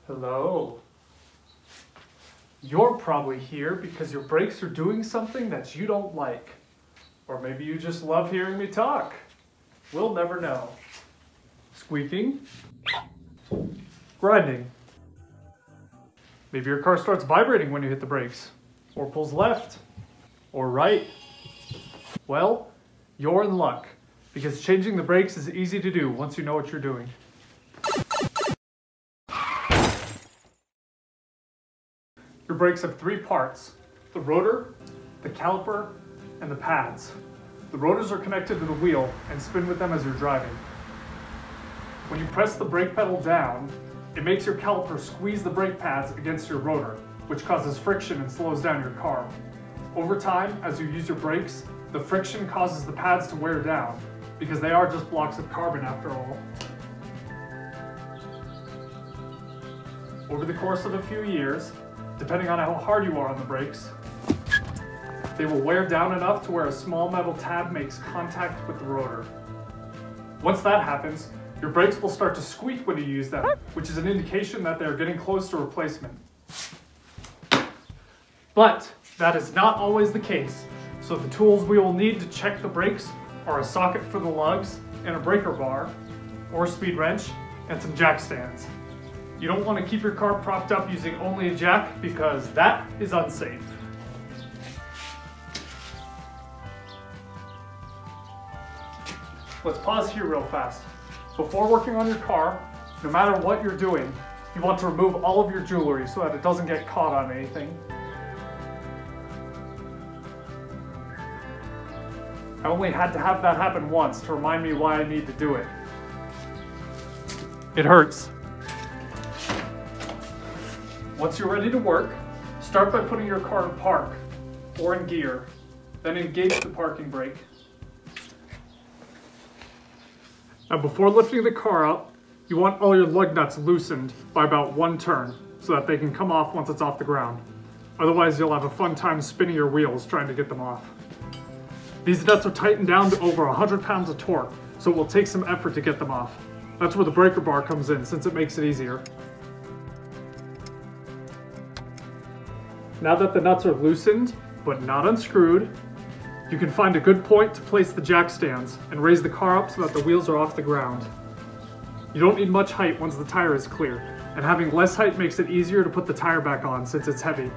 Hello. You're probably here because your brakes are doing something that you don't like. Or maybe you just love hearing me talk. We'll never know. Squeaking. Grinding. Maybe your car starts vibrating when you hit the brakes. Or pulls left. Or right. Well, you're in luck. Because changing the brakes is easy to do once you know what you're doing. Your brakes have three parts: the rotor, the caliper, and the pads. The rotors are connected to the wheel and spin with them as you're driving. When you press the brake pedal down, it makes your caliper squeeze the brake pads against your rotor, which causes friction and slows down your car. Over time, as you use your brakes, the friction causes the pads to wear down, because they are just blocks of carbon after all. Over the course of a few years, depending on how hard you are on the brakes, they will wear down enough to where a small metal tab makes contact with the rotor. Once that happens, your brakes will start to squeak when you use them, which is an indication that they're getting close to replacement. But that is not always the case, so the tools we will need to check the brakes are a socket for the lugs and a breaker bar, or a speed wrench, and some jack stands. You don't want to keep your car propped up using only a jack because that is unsafe. Let's pause here real fast. Before working on your car, no matter what you're doing, you want to remove all of your jewelry so that it doesn't get caught on anything. I only had to have that happen once to remind me why I need to do it. It hurts. Once you're ready to work, start by putting your car in park or in gear, then engage the parking brake. Now before lifting the car up, you want all your lug nuts loosened by about one turn so that they can come off once it's off the ground. Otherwise you'll have a fun time spinning your wheels trying to get them off. These nuts are tightened down to over 100 pounds of torque, so it will take some effort to get them off. That's where the breaker bar comes in, since it makes it easier. Now that the nuts are loosened, but not unscrewed, you can find a good point to place the jack stands and raise the car up so that the wheels are off the ground. You don't need much height once the tire is clear, and having less height makes it easier to put the tire back on since it's heavy.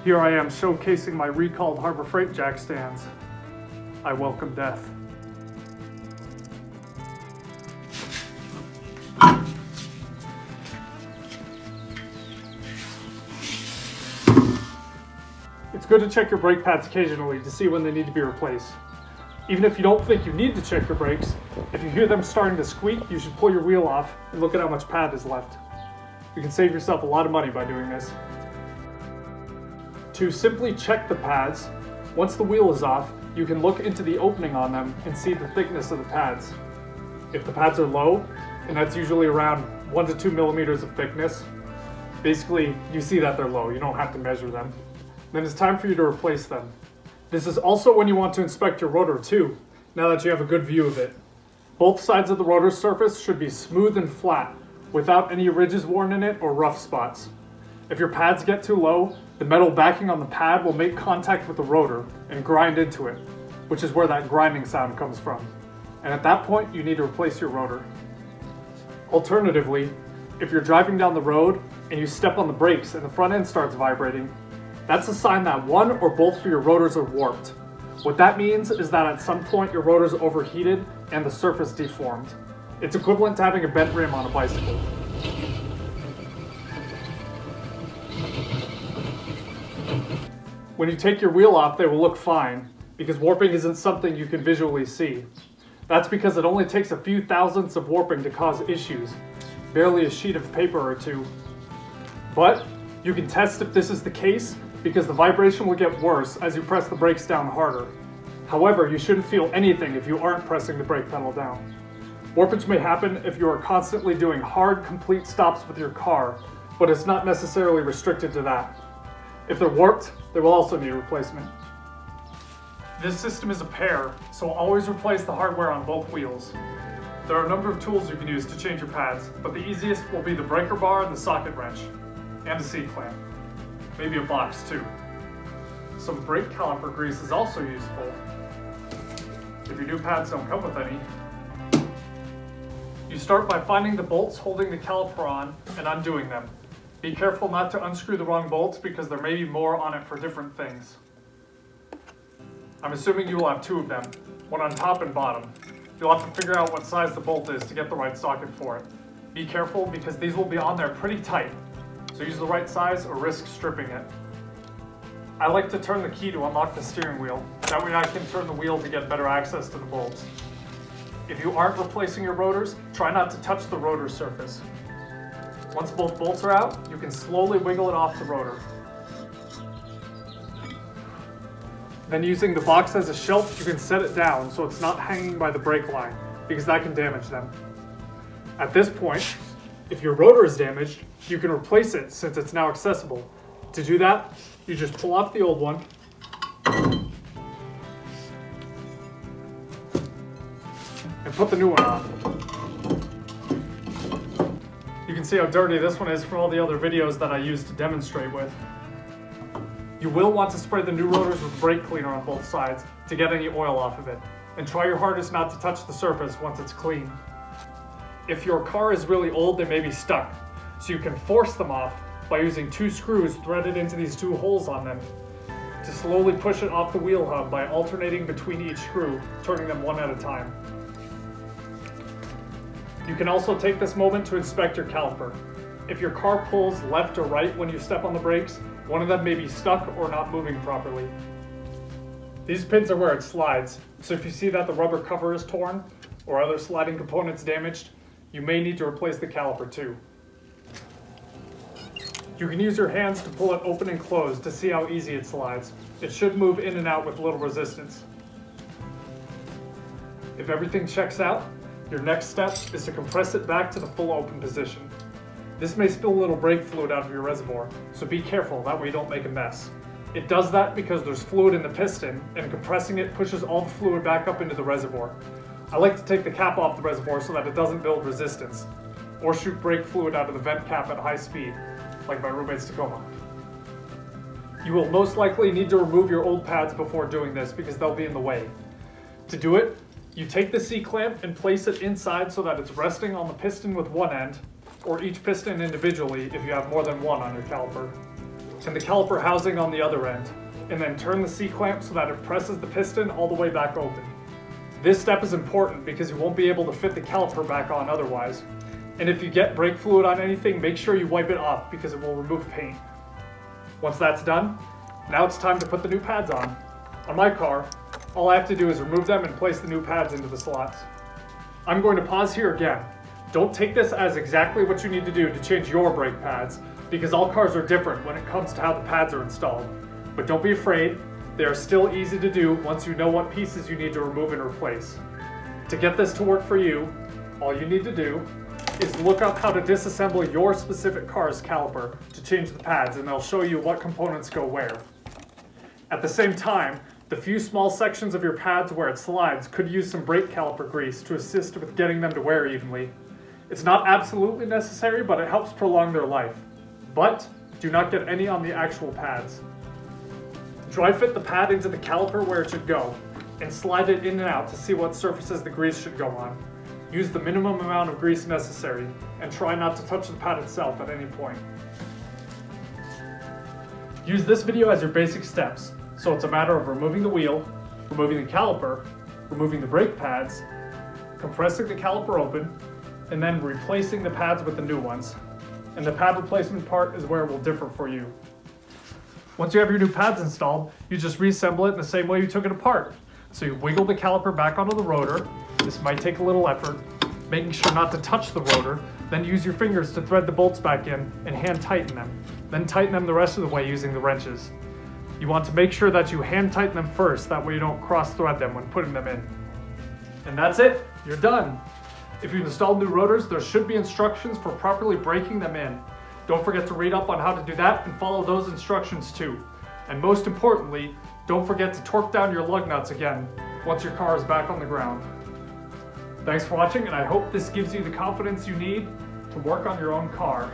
Here I am showcasing my recalled Harbor Freight jack stands. I welcome death. It's good to check your brake pads occasionally to see when they need to be replaced. Even if you don't think you need to check your brakes, if you hear them starting to squeak, you should pull your wheel off and look at how much pad is left. You can save yourself a lot of money by doing this. To simply check the pads, once the wheel is off, you can look into the opening on them and see the thickness of the pads. If the pads are low, and that's usually around 1 to 2 millimeters of thickness, basically you see that they're low, you don't have to measure them. Then it's time for you to replace them. This is also when you want to inspect your rotor too, now that you have a good view of it. Both sides of the rotor surface should be smooth and flat, without any ridges worn in it or rough spots. If your pads get too low, the metal backing on the pad will make contact with the rotor and grind into it, which is where that grinding sound comes from. And at that point, you need to replace your rotor. Alternatively, if you're driving down the road and you step on the brakes and the front end starts vibrating, that's a sign that one or both of your rotors are warped. What that means is that at some point your rotor's overheated and the surface deformed. It's equivalent to having a bent rim on a bicycle. When you take your wheel off, they will look fine, because warping isn't something you can visually see. That's because it only takes a few thousandths of warping to cause issues, barely a sheet of paper or two. But you can test if this is the case, because the vibration will get worse as you press the brakes down harder. However, you shouldn't feel anything if you aren't pressing the brake pedal down. Warpage may happen if you are constantly doing hard, complete stops with your car, but it's not necessarily restricted to that. If they're warped, they will also need replacement. This system is a pair, so always replace the hardware on both wheels. There are a number of tools you can use to change your pads, but the easiest will be the breaker bar and the socket wrench, and a C-clamp. Maybe a box too. Some brake caliper grease is also useful. If your new pads don't come with any, you start by finding the bolts holding the caliper on and undoing them. Be careful not to unscrew the wrong bolts because there may be more on it for different things. I'm assuming you will have two of them, one on top and bottom. You'll have to figure out what size the bolt is to get the right socket for it. Be careful because these will be on there pretty tight, so use the right size or risk stripping it. I like to turn the key to unlock the steering wheel. That way I can turn the wheel to get better access to the bolts. If you aren't replacing your rotors, try not to touch the rotor surface. Once both bolts are out, you can slowly wiggle it off the rotor. Then using the box as a shelf, you can set it down so it's not hanging by the brake line, because that can damage them. At this point, if your rotor is damaged, you can replace it since it's now accessible. To do that, you just pull off the old one, and put the new one on. You can see how dirty this one is from all the other videos that I used to demonstrate with. You will want to spray the new rotors with brake cleaner on both sides to get any oil off of it, and try your hardest not to touch the surface once it's clean. If your car is really old, they may be stuck, so you can force them off by using two screws threaded into these two holes on them. To slowly push it off the wheel hub by alternating between each screw, turning them one at a time. You can also take this moment to inspect your caliper. If your car pulls left or right when you step on the brakes, one of them may be stuck or not moving properly. These pins are where it slides, so if you see that the rubber cover is torn or other sliding components damaged, you may need to replace the caliper too. You can use your hands to pull it open and close to see how easy it slides. It should move in and out with little resistance. If everything checks out, your next step is to compress it back to the full open position. This may spill a little brake fluid out of your reservoir, so be careful, that way you don't make a mess. It does that because there's fluid in the piston, and compressing it pushes all the fluid back up into the reservoir. I like to take the cap off the reservoir so that it doesn't build resistance, or shoot brake fluid out of the vent cap at high speed, like my roommate's Tacoma. You will most likely need to remove your old pads before doing this because they'll be in the way. To do it, you take the C-clamp and place it inside so that it's resting on the piston with one end, or each piston individually if you have more than one on your caliper, and the caliper housing on the other end, and then turn the C-clamp so that it presses the piston all the way back open. This step is important because you won't be able to fit the caliper back on otherwise, and if you get brake fluid on anything, make sure you wipe it off because it will remove paint. Once that's done, now it's time to put the new pads on. On my car, all I have to do is remove them and place the new pads into the slots. I'm going to pause here again. Don't take this as exactly what you need to do to change your brake pads, because all cars are different when it comes to how the pads are installed. But don't be afraid, they are still easy to do once you know what pieces you need to remove and replace. To get this to work for you, all you need to do is look up how to disassemble your specific car's caliper to change the pads, and they'll show you what components go where. At the same time, the few small sections of your pads where it slides could use some brake caliper grease to assist with getting them to wear evenly. It's not absolutely necessary, but it helps prolong their life. But do not get any on the actual pads. Dry fit the pad into the caliper where it should go, and slide it in and out to see what surfaces the grease should go on. Use the minimum amount of grease necessary, and try not to touch the pad itself at any point. Use this video as your basic steps, so it's a matter of removing the wheel, removing the caliper, removing the brake pads, compressing the caliper open, and then replacing the pads with the new ones. And the pad replacement part is where it will differ for you. Once you have your new pads installed, you just reassemble it in the same way you took it apart. So you wiggle the caliper back onto the rotor. This might take a little effort, making sure not to touch the rotor. Then use your fingers to thread the bolts back in and hand tighten them. Then tighten them the rest of the way using the wrenches. You want to make sure that you hand tighten them first, that way you don't cross thread them when putting them in. And that's it, you're done. If you've installed new rotors, there should be instructions for properly breaking them in. Don't forget to read up on how to do that and follow those instructions too. And most importantly, don't forget to torque down your lug nuts again once your car is back on the ground. Thanks for watching, and I hope this gives you the confidence you need to work on your own car.